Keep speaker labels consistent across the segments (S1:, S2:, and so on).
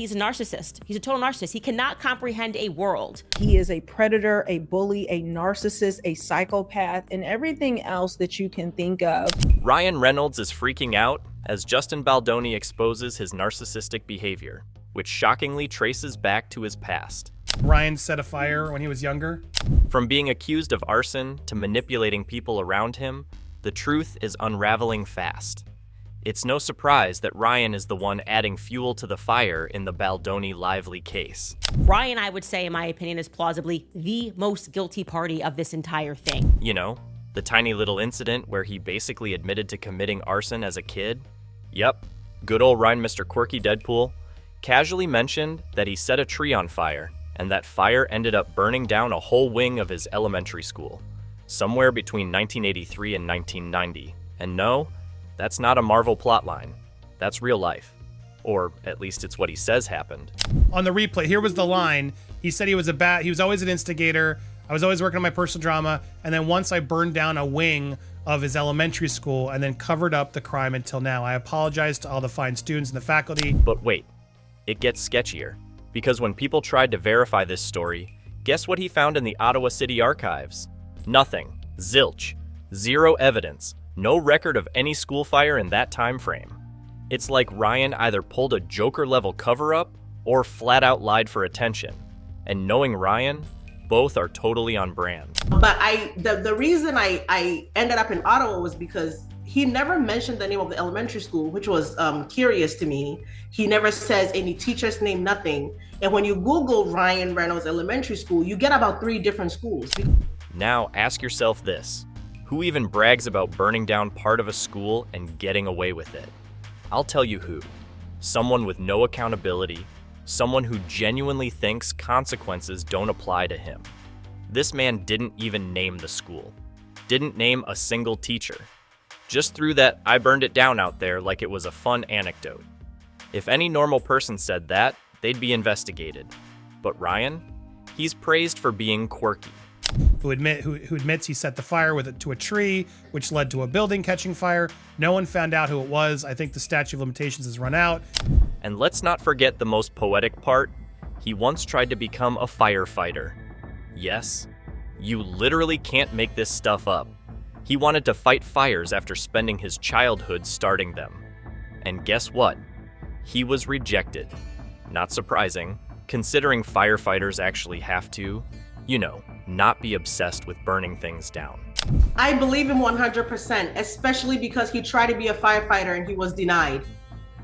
S1: he's a narcissist. He's a total narcissist. He cannot comprehend a world.
S2: He is a predator, a bully, a narcissist, a psychopath, and everything else that you can think of.
S3: Ryan Reynolds is freaking out as Justin Baldoni exposes his narcissistic behavior, which shockingly traces back to his past.
S4: Ryan set a fire when he was younger.
S3: From being accused of arson to manipulating people around him, the truth is unraveling fast. It's no surprise that Ryan is the one adding fuel to the fire in the Baldoni-Lively case.
S1: Ryan, I would say, in my opinion, is plausibly the most guilty party of this entire thing.
S3: You know, the tiny little incident where he basically admitted to committing arson as a kid? Yep, good old Ryan, Mr. Quirky Deadpool, casually mentioned that he set a tree on fire, and that fire ended up burning down a whole wing of his elementary school, somewhere between 1983 and 1990. And no, that's not a Marvel plotline. That's real life. Or at least it's what he says happened.
S4: On the replay, here was the line. He said he was always an instigator. I was always working on my personal drama. And then once I burned down a wing of his elementary school and then covered up the crime until now. I apologize to all the fine students and the faculty.
S3: But wait, it gets sketchier. Because when people tried to verify this story, guess what he found in the Ottawa City archives? Nothing. Zilch. Zero evidence. No record of any school fire in that time frame. It's like Ryan either pulled a Joker-level cover-up or flat out lied for attention. And knowing Ryan, both are totally on brand.
S5: But the reason I ended up in Ottawa was because he never mentioned the name of the elementary school, which was curious to me. He never says any teacher's name, nothing. And when you Google Ryan Reynolds Elementary School, you get about 3 different schools.
S3: Now ask yourself this. Who even brags about burning down part of a school and getting away with it? I'll tell you who. Someone with no accountability, someone who genuinely thinks consequences don't apply to him. This man didn't even name the school, didn't name a single teacher. Just threw that "I burned it down" out there like it was a fun anecdote. If any normal person said that, they'd be investigated. But Ryan? He's praised for being quirky.
S4: Who admits he set the fire to a tree, which led to a building catching fire. No one found out who it was. I think the statute of limitations has run out.
S3: And let's not forget the most poetic part. He once tried to become a firefighter. Yes, you literally can't make this stuff up. He wanted to fight fires after spending his childhood starting them. And guess what? He was rejected. Not surprising, considering firefighters actually have to, not be obsessed with burning things down.
S5: I believe him 100%, especially because he tried to be a firefighter and he was denied.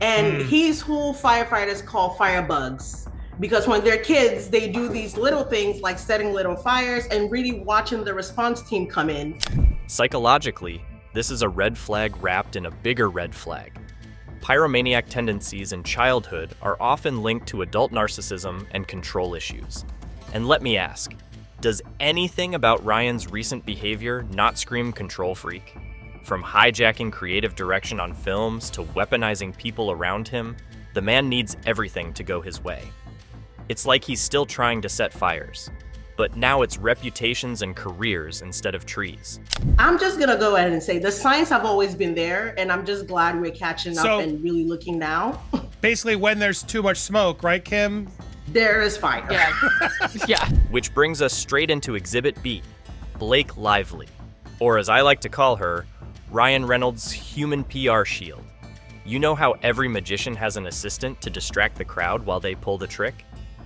S5: And he's who firefighters call firebugs. Because when they're kids, they do these little things like setting little fires and really watching the response team come in.
S3: Psychologically, this is a red flag wrapped in a bigger red flag. Pyromaniac tendencies in childhood are often linked to adult narcissism and control issues. And let me ask, does anything about Ryan's recent behavior not scream control freak? From hijacking creative direction on films to weaponizing people around him, the man needs everything to go his way. It's like he's still trying to set fires, but now it's reputations and careers instead of trees.
S5: I'm just gonna go ahead and say the signs have always been there, and I'm just glad we're catching up and really looking now.
S4: Basically, when there's too much smoke, right, Kim?
S5: There is fire.
S1: Yeah. Yeah.
S3: Which brings us straight into Exhibit B, Blake Lively, or as I like to call her, Ryan Reynolds' human PR shield. You know how every magician has an assistant to distract the crowd while they pull the trick?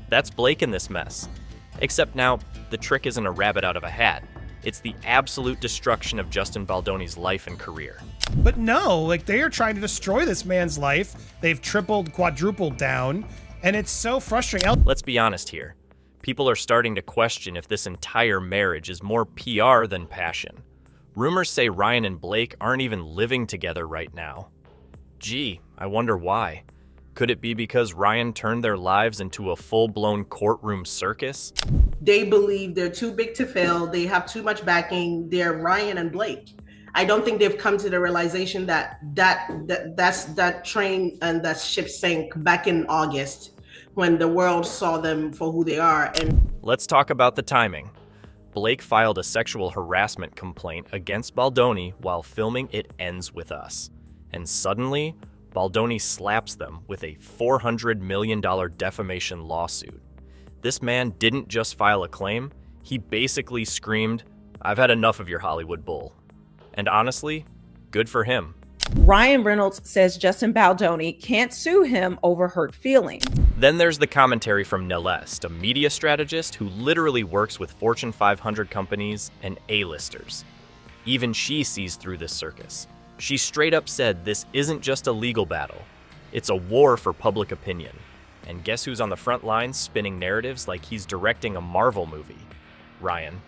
S3: That's Blake in this mess. Except now, the trick isn't a rabbit out of a hat. It's the absolute destruction of Justin Baldoni's life and career.
S4: But no, they are trying to destroy this man's life. They've tripled, quadrupled down, and it's so frustrating.
S3: Let's be honest here. People are starting to question if this entire marriage is more PR than passion. Rumors say Ryan and Blake aren't even living together right now. Gee, I wonder why. Could it be because Ryan turned their lives into a full-blown courtroom circus?
S5: They believe they're too big to fail. They have too much backing. They're Ryan and Blake. I don't think they've come to the realization that train and that ship sank back in August when the world saw them for who they are. And
S3: let's talk about the timing. Blake filed a sexual harassment complaint against Baldoni while filming It Ends With Us. And suddenly, Baldoni slaps them with a $400 million defamation lawsuit. This man didn't just file a claim, he basically screamed, "I've had enough of your Hollywood bull." And honestly, good for him.
S2: Ryan Reynolds says Justin Baldoni can't sue him over hurt feelings.
S3: Then there's the commentary from Nelest, a media strategist who literally works with Fortune 500 companies and A-listers. Even she sees through this circus. She straight up said this isn't just a legal battle, it's a war for public opinion. And guess who's on the front lines spinning narratives like he's directing a Marvel movie? Ryan.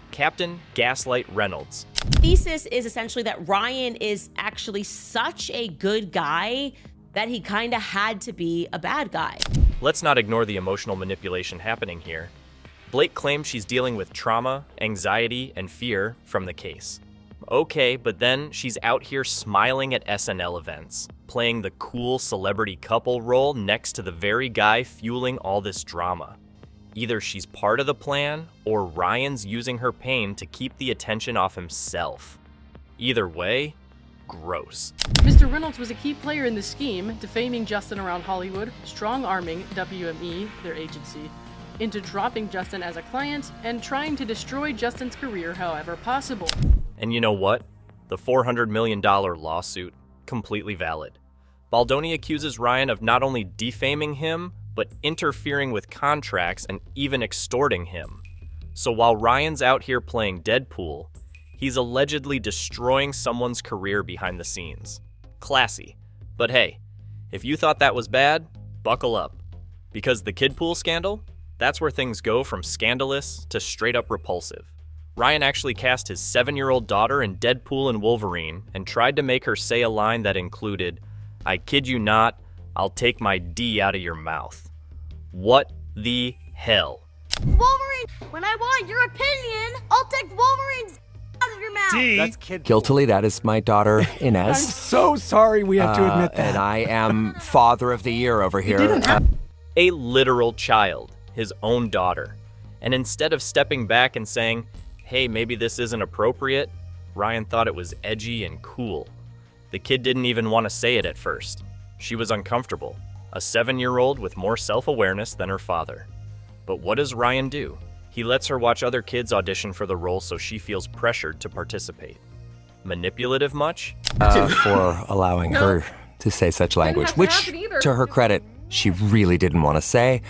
S3: Captain Gaslight Reynolds.
S1: Thesis is essentially that Ryan is actually such a good guy that he kind of had to be a bad guy.
S3: Let's not ignore the emotional manipulation happening here. Blake claims she's dealing with trauma, anxiety, and fear from the case. Okay, but then she's out here smiling at SNL events, playing the cool celebrity couple role next to the very guy fueling all this drama. Either she's part of the plan, or Ryan's using her pain to keep the attention off himself. Either way, gross.
S6: Mr. Reynolds was a key player in the scheme, defaming Justin around Hollywood, strong-arming WME, their agency, into dropping Justin as a client and trying to destroy Justin's career however possible.
S3: And you know what? The $400 million lawsuit, completely valid. Baldoni accuses Ryan of not only defaming him, but interfering with contracts and even extorting him. So while Ryan's out here playing Deadpool, he's allegedly destroying someone's career behind the scenes. Classy. But hey, if you thought that was bad, buckle up. Because the kid pool scandal? That's where things go from scandalous to straight up repulsive. Ryan actually cast his 7-year-old daughter in Deadpool and Wolverine and tried to make her say a line that included, "I kid you not, I'll take my D out of your mouth." What the hell?
S7: Wolverine, when I want your opinion, I'll take Wolverine's out of your mouth.
S4: D.
S8: That's kid.
S9: Guiltily, that is my daughter,
S8: I'm
S9: Inez.
S8: so sorry we have to admit that.
S9: And I am father of the year over here.
S3: A literal child, his own daughter. And instead of stepping back and saying, hey, maybe this isn't appropriate, Ryan thought it was edgy and cool. The kid didn't even want to say it at first. She was uncomfortable, a 7-year-old with more self-awareness than her father. But what does Ryan do? He lets her watch other kids audition for the role so she feels pressured to participate. Manipulative much?
S9: For allowing her to say such language, which, to her credit, she really didn't want to say,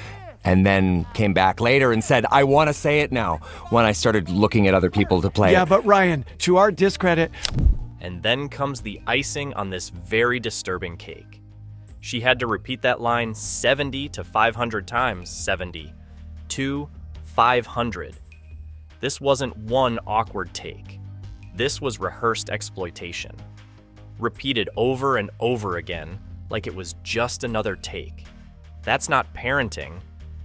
S9: and then came back later and said, I want to say it now, when I started looking at other people to play
S8: Yeah,
S9: it.
S8: but Ryan, to our discredit,
S3: And then comes the icing on this very disturbing cake. She had to repeat that line 70 to 500 times, 70 to 500. This wasn't one awkward take. This was rehearsed exploitation. Repeated over and over again, like it was just another take. That's not parenting.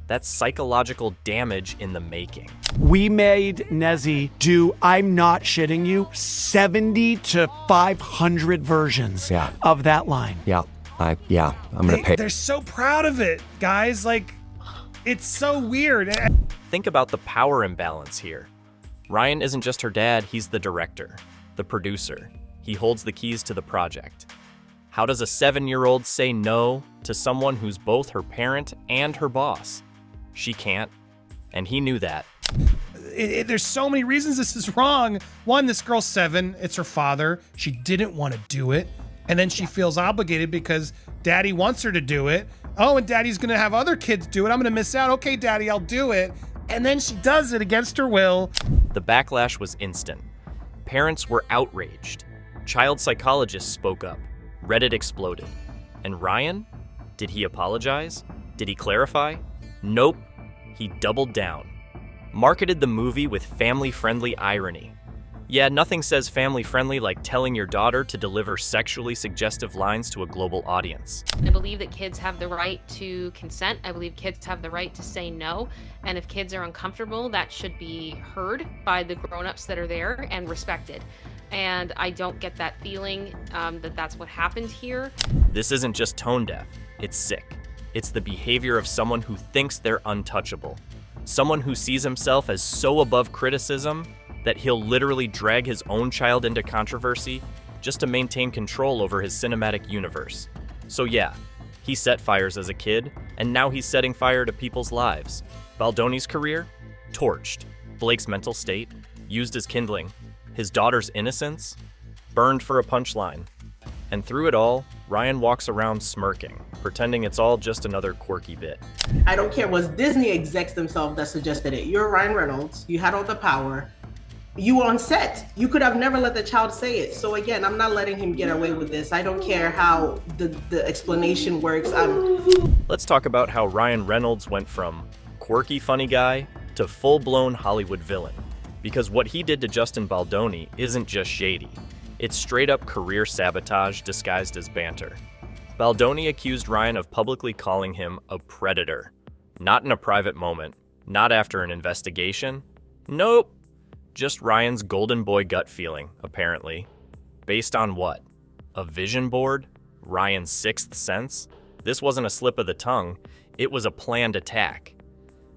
S3: That's psychological damage in the making.
S8: we made Nezzy do, I'm not shitting you, 70 to 500 versions of that line.
S9: Yeah, I'm gonna pay.
S4: They're so proud of it, guys. Like, it's so weird.
S3: Think about the power imbalance here. Ryan isn't just her dad, he's the director, the producer. He holds the keys to the project. How does a 7-year-old say no to someone who's both her parent and her boss? She can't, and he knew that.
S4: There's so many reasons this is wrong. One, this girl's 7. It's her father. She didn't want to do it. And then she feels obligated because daddy wants her to do it. Oh, and daddy's going to have other kids do it. I'm going to miss out. Okay, daddy, I'll do it. And then she does it against her will.
S3: The backlash was instant. Parents were outraged. Child psychologists spoke up. Reddit exploded. And Ryan? Did he apologize? Did he clarify? Nope. He doubled down. Marketed the movie with family-friendly irony. Yeah, nothing says family-friendly like telling your daughter to deliver sexually suggestive lines to a global audience.
S10: I believe that kids have the right to consent. I believe kids have the right to say no. And if kids are uncomfortable, that should be heard by the grown-ups that are there and respected. And I don't get that feeling that that's what happened here.
S3: This isn't just tone deaf, it's sick. It's the behavior of someone who thinks they're untouchable. Someone who sees himself as so above criticism that he'll literally drag his own child into controversy just to maintain control over his cinematic universe. So yeah, he set fires as a kid, and now he's setting fire to people's lives. Baldoni's career? Torched. Blake's mental state? Used as kindling. His daughter's innocence? Burned for a punchline. And through it all, Ryan walks around smirking, pretending it's all just another quirky bit.
S5: I don't care, was Disney execs themselves that suggested it. You're Ryan Reynolds, you had all the power. You were on set. You could have never let the child say it. So again, I'm not letting him get away with this. I don't care how the explanation works.
S3: Let's talk about how Ryan Reynolds went from quirky funny guy to full-blown Hollywood villain. Because what he did to Justin Baldoni isn't just shady. It's straight-up career sabotage disguised as banter. Baldoni accused Ryan of publicly calling him a predator. Not in a private moment, not after an investigation. Nope. Just Ryan's golden boy gut feeling, apparently. Based on what? A vision board? Ryan's sixth sense? This wasn't a slip of the tongue, it was a planned attack.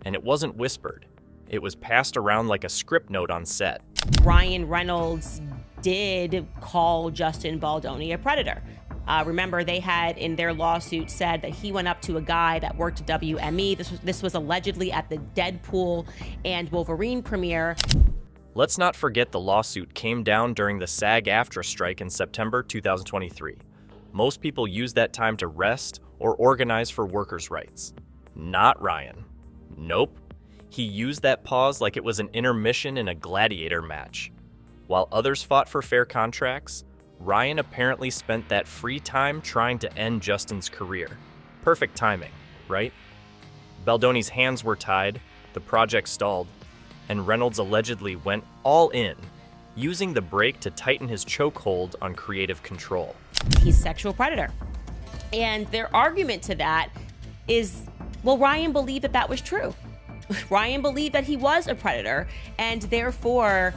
S3: And it wasn't whispered. It was passed around like a script note on set.
S1: Ryan Reynolds did call Justin Baldoni a predator. Remember, they had in their lawsuit said that he went up to a guy that worked at WME. This was allegedly at the Deadpool and Wolverine premiere.
S3: Let's not forget the lawsuit came down during the SAG-AFTRA strike in September 2023. Most people use that time to rest or organize for workers' rights. Not Ryan. Nope. He used that pause like it was an intermission in a gladiator match. While others fought for fair contracts, Ryan apparently spent that free time trying to end Justin's career. Perfect timing, right? Baldoni's hands were tied, the project stalled, and Reynolds allegedly went all in, using the break to tighten his chokehold on creative control.
S1: He's a sexual predator. And their argument to that is, well, Ryan believed that that was true. Ryan believed that he was a predator, and therefore,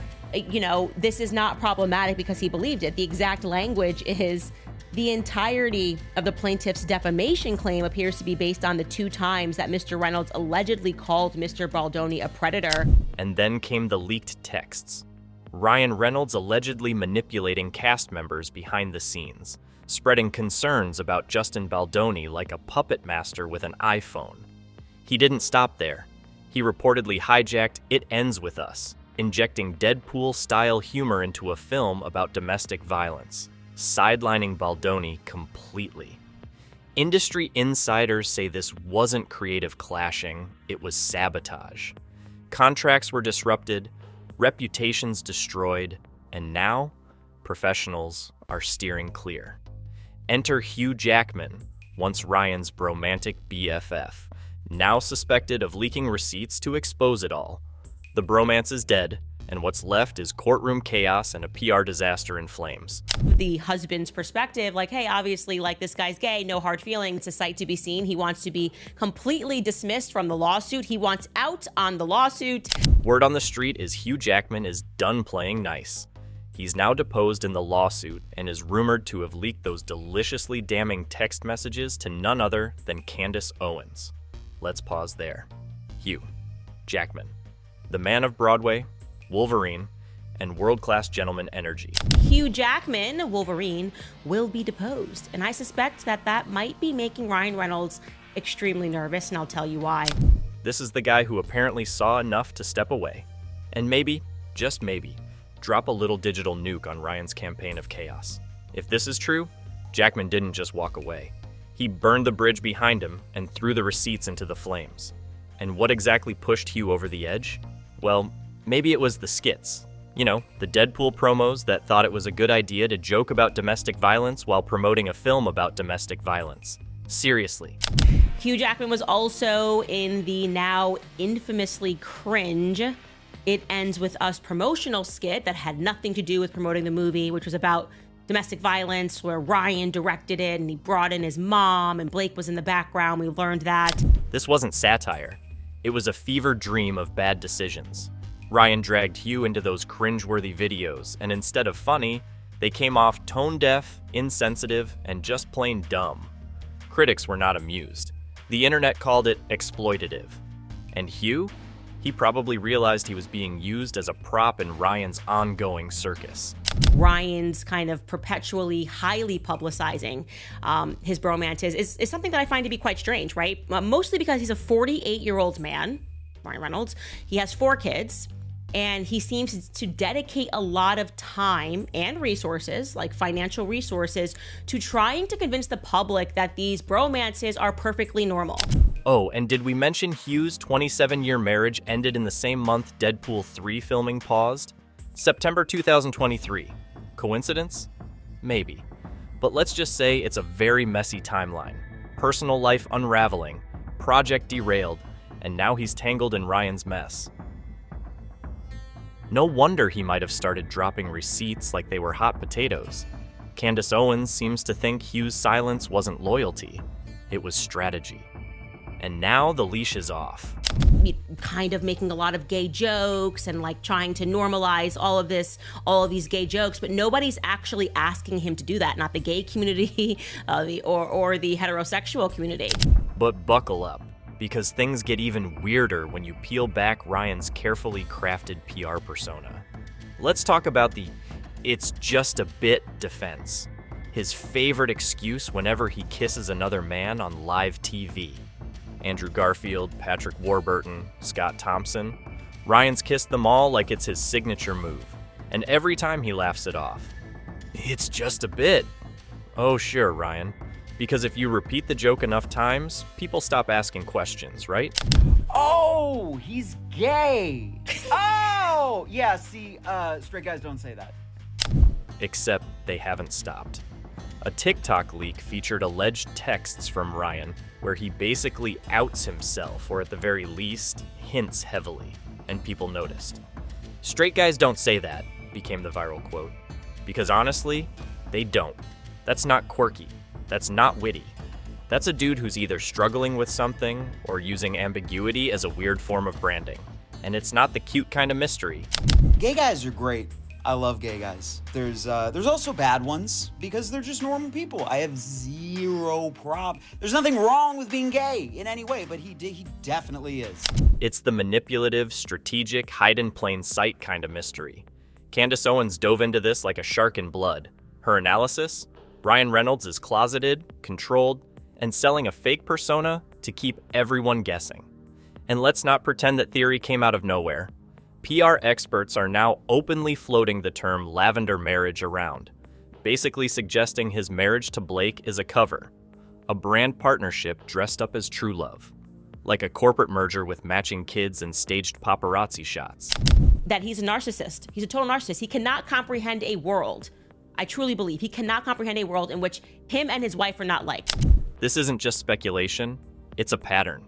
S1: this is not problematic because he believed it. The exact language is, the entirety of the plaintiff's defamation claim appears to be based on the 2 times that Mr. Reynolds allegedly called Mr. Baldoni a predator.
S3: And then came the leaked texts. Ryan Reynolds allegedly manipulating cast members behind the scenes, spreading concerns about Justin Baldoni like a puppet master with an iPhone. He didn't stop there. He reportedly hijacked It Ends With Us, injecting Deadpool-style humor into a film about domestic violence, sidelining Baldoni completely. Industry insiders say this wasn't creative clashing, it was sabotage. Contracts were disrupted, reputations destroyed, and now professionals are steering clear. Enter Hugh Jackman, once Ryan's bromantic BFF, now suspected of leaking receipts to expose it all. The bromance is dead, and what's left is courtroom chaos and a PR disaster in flames.
S1: The husband's perspective, like, hey, obviously, like, this guy's gay, no hard feelings, it's a sight to be seen. He wants to be completely dismissed from the lawsuit. He wants out on the lawsuit.
S3: Word on the street is Hugh Jackman is done playing nice. He's now deposed in the lawsuit and is rumored to have leaked those deliciously damning text messages to none other than Candace Owens. Let's pause there. Hugh Jackman, the man of Broadway, Wolverine, and world-class gentleman energy.
S1: Hugh Jackman, Wolverine, will be deposed, and I suspect that might be making Ryan Reynolds extremely nervous, and I'll tell you why.
S3: This is the guy who apparently saw enough to step away, and maybe, just maybe, drop a little digital nuke on Ryan's campaign of chaos. If this is true, Jackman didn't just walk away. He burned the bridge behind him and threw the receipts into the flames. And what exactly pushed Hugh over the edge? Well, maybe it was the skits. You know, the Deadpool promos that thought it was a good idea to joke about domestic violence while promoting a film about domestic violence. Seriously.
S1: Hugh Jackman was also in the now infamously cringe It Ends With Us promotional skit that had nothing to do with promoting the movie, which was about domestic violence, where Ryan directed it and he brought in his mom and Blake was in the background. We learned that.
S3: This wasn't satire. It was a fever dream of bad decisions. Ryan dragged Hugh into those cringeworthy videos, and instead of funny, they came off tone-deaf, insensitive, and just plain dumb. Critics were not amused. The internet called it exploitative. And Hugh? He probably realized he was being used as a prop in Ryan's ongoing circus.
S1: Ryan's kind of perpetually highly publicizing his bromances is something that I find to be quite strange, right? Mostly because he's a 48-year-old man, Ryan Reynolds. He has 4 kids, and he seems to dedicate a lot of time and resources, like financial resources, to trying to convince the public that these bromances are perfectly normal.
S3: Oh, and did we mention Hughes' 27-year marriage ended in the same month Deadpool 3 filming paused? September 2023. Coincidence? Maybe. But let's just say it's a very messy timeline. Personal life unraveling, project derailed, and now he's tangled in Ryan's mess. No wonder he might have started dropping receipts like they were hot potatoes. Candace Owens seems to think Hughes' silence wasn't loyalty, it was strategy. And now the leash is off.
S1: Kind of making a lot of gay jokes and like trying to normalize all of these gay jokes, but nobody's actually asking him to do that. Not the gay community or the heterosexual community.
S3: But buckle up, because things get even weirder when you peel back Ryan's carefully crafted PR persona. Let's talk about the "it's just a bit" defense. His favorite excuse whenever he kisses another man on live TV. Andrew Garfield, Patrick Warburton, Scott Thompson. Ryan's kissed them all like it's his signature move, and every time he laughs it off. It's just a bit. Oh sure, Ryan, because if you repeat the joke enough times, people stop asking questions, right?
S11: Oh, he's gay. Oh, yeah, see, straight guys don't say that.
S3: Except they haven't stopped. A TikTok leak featured alleged texts from Ryan where he basically outs himself, or at the very least, hints heavily, and people noticed. Straight guys don't say that, became the viral quote. Because honestly, they don't. That's not quirky. That's not witty. That's a dude who's either struggling with something or using ambiguity as a weird form of branding. And it's not the cute kind of mystery.
S11: Gay guys are great. I love gay guys. There's also bad ones because they're just normal people. I have zero problem. There's nothing wrong with being gay in any way, but he definitely is.
S3: It's the manipulative, strategic, hide in plain sight kind of mystery. Candace Owens dove into this like a shark in blood. Her analysis? Ryan Reynolds is closeted, controlled, and selling a fake persona to keep everyone guessing. And let's not pretend that theory came out of nowhere. PR experts are now openly floating the term lavender marriage around, basically suggesting his marriage to Blake is a cover, a brand partnership dressed up as true love, like a corporate merger with matching kids and staged paparazzi shots.
S1: That he's a narcissist. He's a total narcissist. He cannot comprehend a world. I truly believe he cannot comprehend a world in which him and his wife are not liked.
S3: This isn't just speculation, it's a pattern.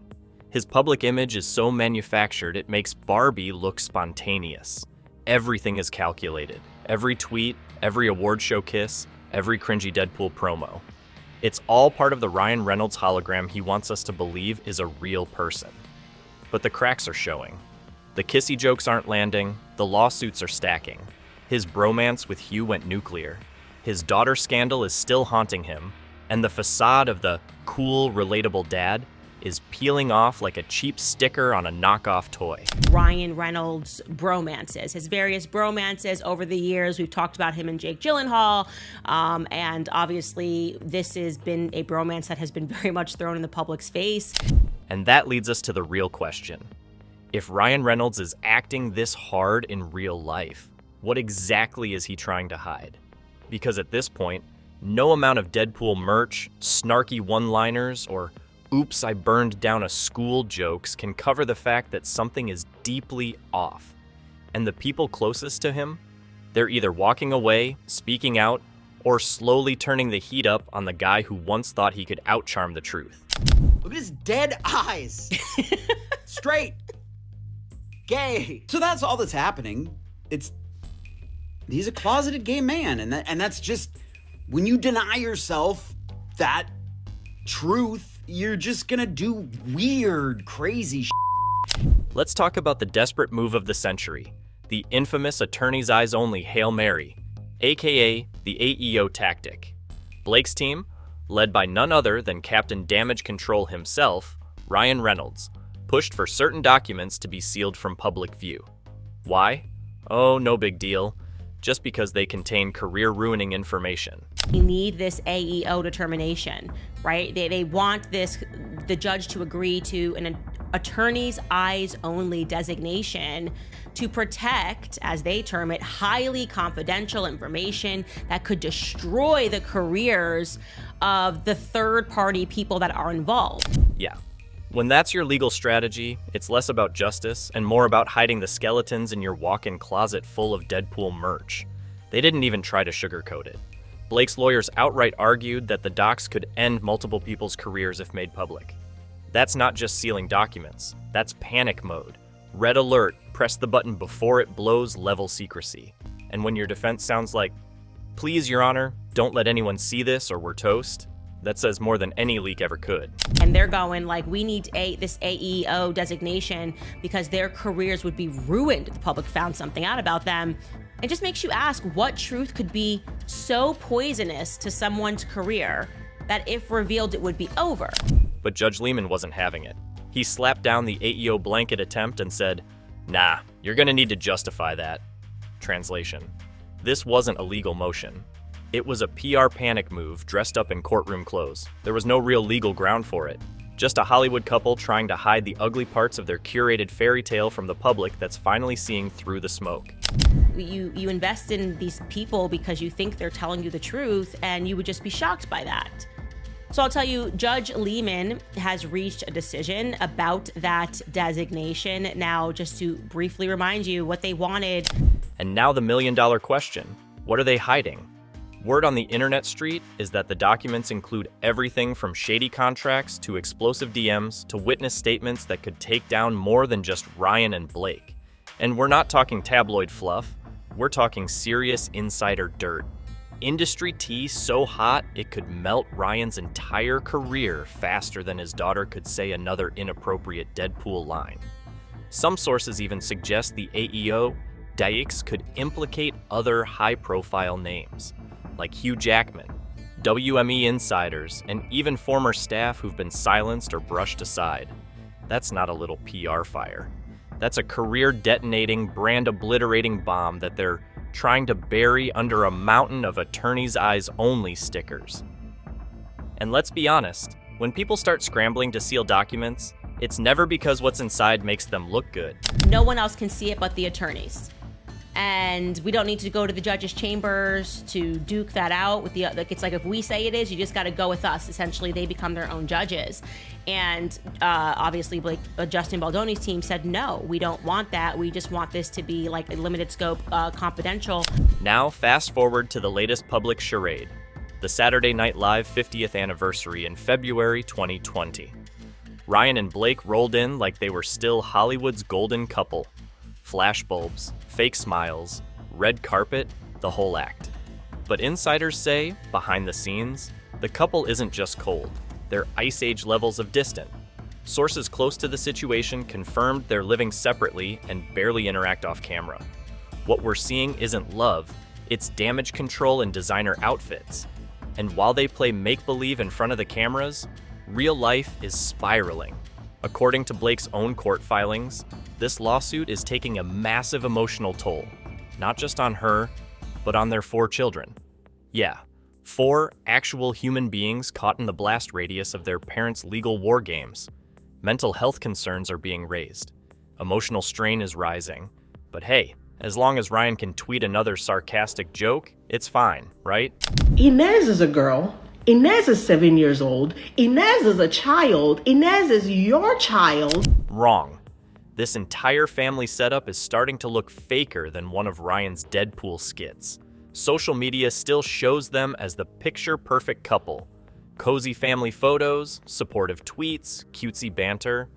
S3: His public image is so manufactured it makes Barbie look spontaneous. Everything is calculated. Every tweet, every award show kiss, every cringy Deadpool promo. It's all part of the Ryan Reynolds hologram he wants us to believe is a real person. But the cracks are showing. The kissy jokes aren't landing, the lawsuits are stacking. His bromance with Hugh went nuclear. His daughter scandal is still haunting him, and the facade of the cool, relatable dad is peeling off like a cheap sticker on a knockoff toy.
S1: Ryan Reynolds' bromances, his various bromances over the years. We've talked about him and Jake Gyllenhaal, and obviously this has been a bromance that has been very much thrown in the public's face.
S3: And that leads us to the real question. If Ryan Reynolds is acting this hard in real life, what exactly is he trying to hide? Because at this point, no amount of Deadpool merch, snarky one-liners, or "oops, I burned down a school" jokes can cover the fact that something is deeply off. And the people closest to him, they're either walking away, speaking out, or slowly turning the heat up on the guy who once thought he could outcharm the truth.
S11: Look at his dead eyes. Straight. Gay. So that's all that's happening. He's a closeted gay man, and that's just, when you deny yourself that truth, you're just gonna do weird, crazy shit.
S3: Let's talk about the desperate move of the century, the infamous attorney's eyes only Hail Mary, aka the AEO tactic. Blake's team, led by none other than Captain Damage Control himself, Ryan Reynolds, pushed for certain documents to be sealed from public view. Why? Oh, no big deal. Just because they contain career-ruining information.
S1: We need this AEO determination, right? They want the judge to agree to an attorney's eyes only designation to protect, as they term it, highly confidential information that could destroy the careers of the third-party people that are involved.
S3: Yeah. When that's your legal strategy, it's less about justice and more about hiding the skeletons in your walk-in closet full of Deadpool merch. They didn't even try to sugarcoat it. Blake's lawyers outright argued that the docs could end multiple people's careers if made public. That's not just sealing documents, that's panic mode. Red alert, press the button before it blows level secrecy. And when your defense sounds like, "Please, Your Honor, don't let anyone see this or we're toast," that says more than any leak ever could.
S1: And they're going like, we need this AEO designation because their careers would be ruined if the public found something out about them. It just makes you ask what truth could be so poisonous to someone's career that if revealed, it would be over.
S3: But Judge Lehman wasn't having it. He slapped down the AEO blanket attempt and said, "Nah, you're gonna need to justify that." Translation: this wasn't a legal motion. It was a PR panic move dressed up in courtroom clothes. There was no real legal ground for it. Just a Hollywood couple trying to hide the ugly parts of their curated fairy tale from the public that's finally seeing through the smoke.
S1: You invest in these people because you think they're telling you the truth, and you would just be shocked by that. So I'll tell you, Judge Lehman has reached a decision about that designation. Now, just to briefly remind you what they wanted.
S3: And now the million-dollar question: what are they hiding? Word on the internet street is that the documents include everything from shady contracts to explosive DMs to witness statements that could take down more than just Ryan and Blake. And we're not talking tabloid fluff, we're talking serious insider dirt. Industry tea so hot it could melt Ryan's entire career faster than his daughter could say another inappropriate Deadpool line. Some sources even suggest the AEO, Dykes, could implicate other high-profile names, like Hugh Jackman, WME insiders, and even former staff who've been silenced or brushed aside. That's not a little PR fire. That's a career-detonating, brand-obliterating bomb that they're trying to bury under a mountain of attorney's eyes only stickers. And let's be honest, when people start scrambling to seal documents, it's never because what's inside makes them look good.
S1: No one else can see it but the attorneys. And we don't need to go to the judge's chambers to duke that out with it's like if we say it is, you just got to go with us. Essentially, they become their own judges. And obviously, Justin Baldoni's team said, no, we don't want that. We just want this to be like a limited scope, confidential.
S3: Now, fast forward to the latest public charade, the Saturday Night Live 50th anniversary in February 2020. Ryan and Blake rolled in like they were still Hollywood's golden couple. Flashbulbs, fake smiles, red carpet, the whole act. But insiders say, behind the scenes, the couple isn't just cold, they're Ice Age levels of distant. Sources close to the situation confirmed they're living separately and barely interact off camera. What we're seeing isn't love, it's damage control and designer outfits. And while they play make-believe in front of the cameras, real life is spiraling. According to Blake's own court filings, this lawsuit is taking a massive emotional toll, not just on her, but on their 4 children. Yeah, 4 actual human beings caught in the blast radius of their parents' legal war games. Mental health concerns are being raised. Emotional strain is rising. But hey, as long as Ryan can tweet another sarcastic joke, it's fine, right?
S12: Inez is a girl. Inez is 7 years old. Inez is a child. Inez is your child.
S3: Wrong. This entire family setup is starting to look faker than one of Ryan's Deadpool skits. Social media still shows them as the picture-perfect couple. Cozy family photos, supportive tweets, cutesy banter.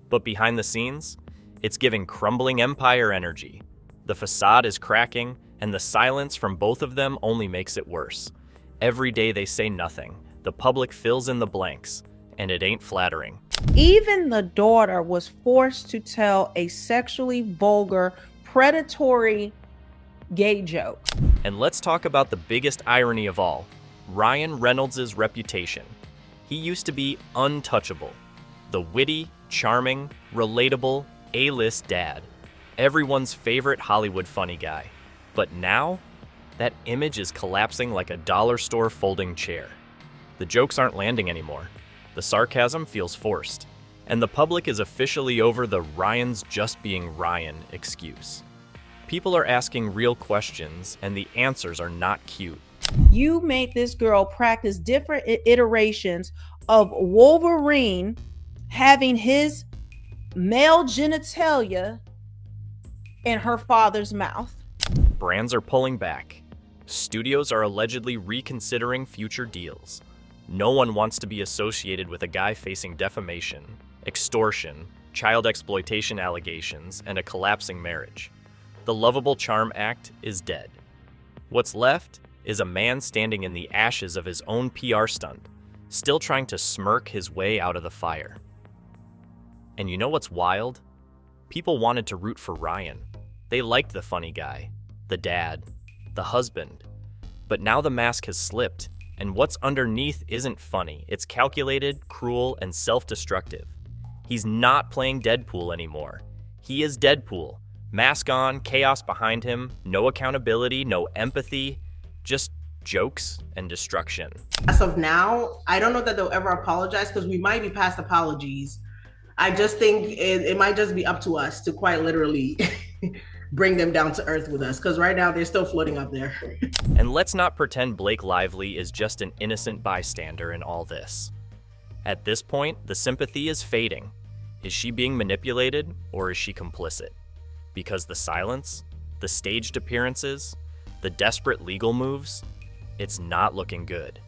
S3: But behind the scenes, it's giving crumbling empire energy. The facade is cracking, and the silence from both of them only makes it worse. Every day they say nothing. The public fills in the blanks, and it ain't flattering.
S2: Even the daughter was forced to tell a sexually vulgar, predatory gay joke.
S3: And let's talk about the biggest irony of all, Ryan Reynolds' reputation. He used to be untouchable. The witty, Charming, relatable, A-list dad. Everyone's favorite Hollywood funny guy. But now, that image is collapsing like a dollar store folding chair. The jokes aren't landing anymore. The sarcasm feels forced. And the public is officially over the Ryan's just being Ryan excuse. People are asking real questions, and the answers are not cute.
S2: You made this girl practice different iterations of Wolverine having his male genitalia in her father's mouth.
S3: Brands are pulling back. Studios are allegedly reconsidering future deals. No one wants to be associated with a guy facing defamation, extortion, child exploitation allegations, and a collapsing marriage. The lovable charm act is dead. What's left is a man standing in the ashes of his own PR stunt, still trying to smirk his way out of the fire. And you know what's wild? People wanted to root for Ryan. They liked the funny guy, the dad, the husband. But now the mask has slipped, and what's underneath isn't funny. It's calculated, cruel, and self-destructive. He's not playing Deadpool anymore. He is Deadpool. Mask on, chaos behind him, no accountability, no empathy, just jokes and destruction.
S5: As of now, I don't know that they'll ever apologize because we might be past apologies. I just think it might just be up to us to quite literally bring them down to earth with us, because right now they're still floating up there.
S3: And let's not pretend Blake Lively is just an innocent bystander in all this. At this point, the sympathy is fading. Is she being manipulated, or is she complicit? Because the silence, the staged appearances, the desperate legal moves, it's not looking good.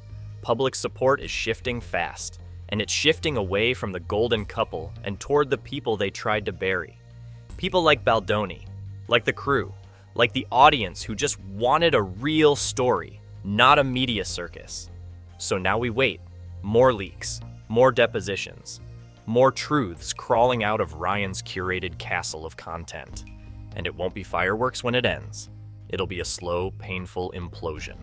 S3: Public support is shifting fast, and it's shifting away from the golden couple and toward the people they tried to bury. People like Baldoni, like the crew, like the audience who just wanted a real story, not a media circus. So now we wait. More leaks, more depositions, more truths crawling out of Ryan's curated castle of content. And it won't be fireworks when it ends. It'll be a slow, painful implosion.